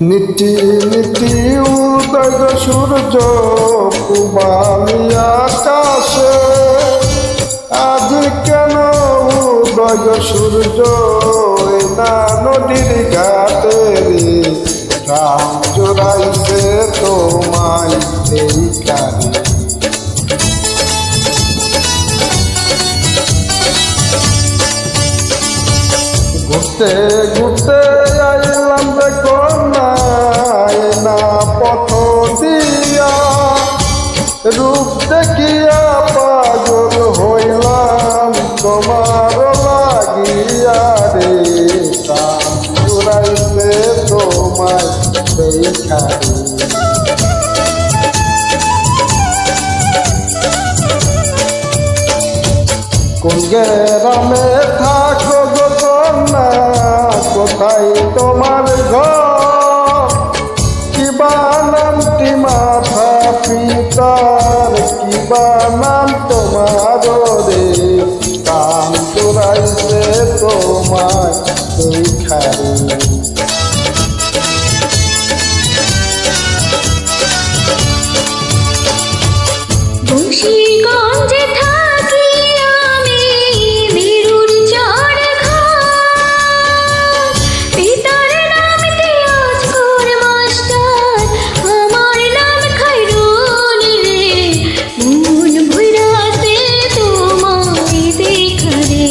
নীতি নীতি উদয় সূর্য পূবালি আকাশে, আজ কেন উদয় সূর্য না নদীর ঘাটে রে, রাম জোড়াইছে তোমায় এইখানে। ঘুরতে ঘুরতে আইলাম যে কন্যায় না পথ দিয়া, রূপ দেখিয়া পাগল হইলাম তোমার লাগিয়া রে, প্রাণ জুড়াইছে তোমায় সেইখানে। কোন গ্রামে থাকো গো কন্যা, কোথায় তোমার ঘর, কিবা নামটি মাথা পিতার, কিবা নাম তোমার রে, প্রাণ জুড়াইছে তোমায় সেইখানে। বংশীগঞ্জে থাকি আমি, বীরুর চর ঘাট, পিতার নাম দিয়াজপুর মাস্টার, আমার নাম খায়রুল রে, মন ভুইরাছে তোমায় দেখা রে।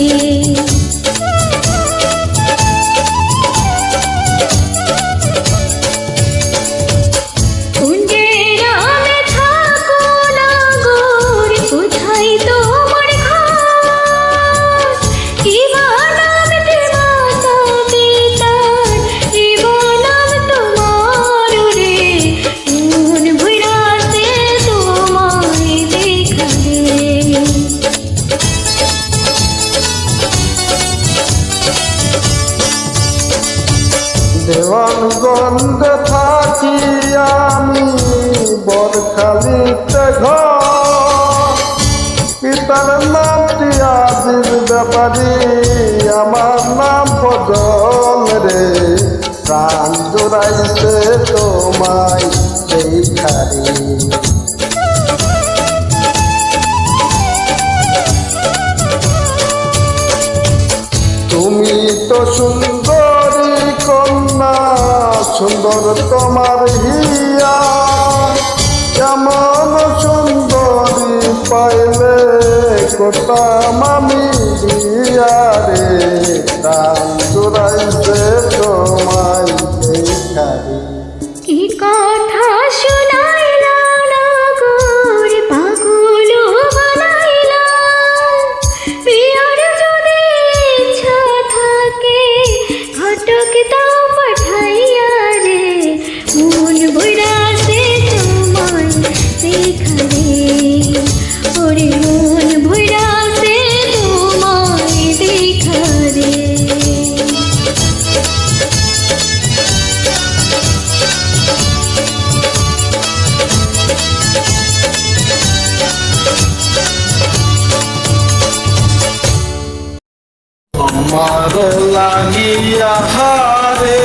দেওয়ানগঞ্জে থাকি আমি, বরখালিতে ঘর, পিতার নামটি আজিজ ব্যাপারী, আমার নাম ফজল রে, প্রাণ জোড়াইছে তোমায় সেইখানে। তুমি তো সুন্দরী কন্যা, সুন্দর তোমার হিয়া, কেমন সুন্দরী পাইলে করতাম আমি বিয়া রে, প্রাণ জুড়াইছে তোমায় সেইখানে। কি কথা শুনাইলা না গোর, পাগল বানাইলা, প্রিয়র যদি ইচ্ছা থাকে ঘটক দাও পাঠাইয়া রে, মন ভুইরাছে তোমায় সেইখানে, ওরে মন ভুইরাছে তোমায় দেখা রে। আমার লাগিয়া হারে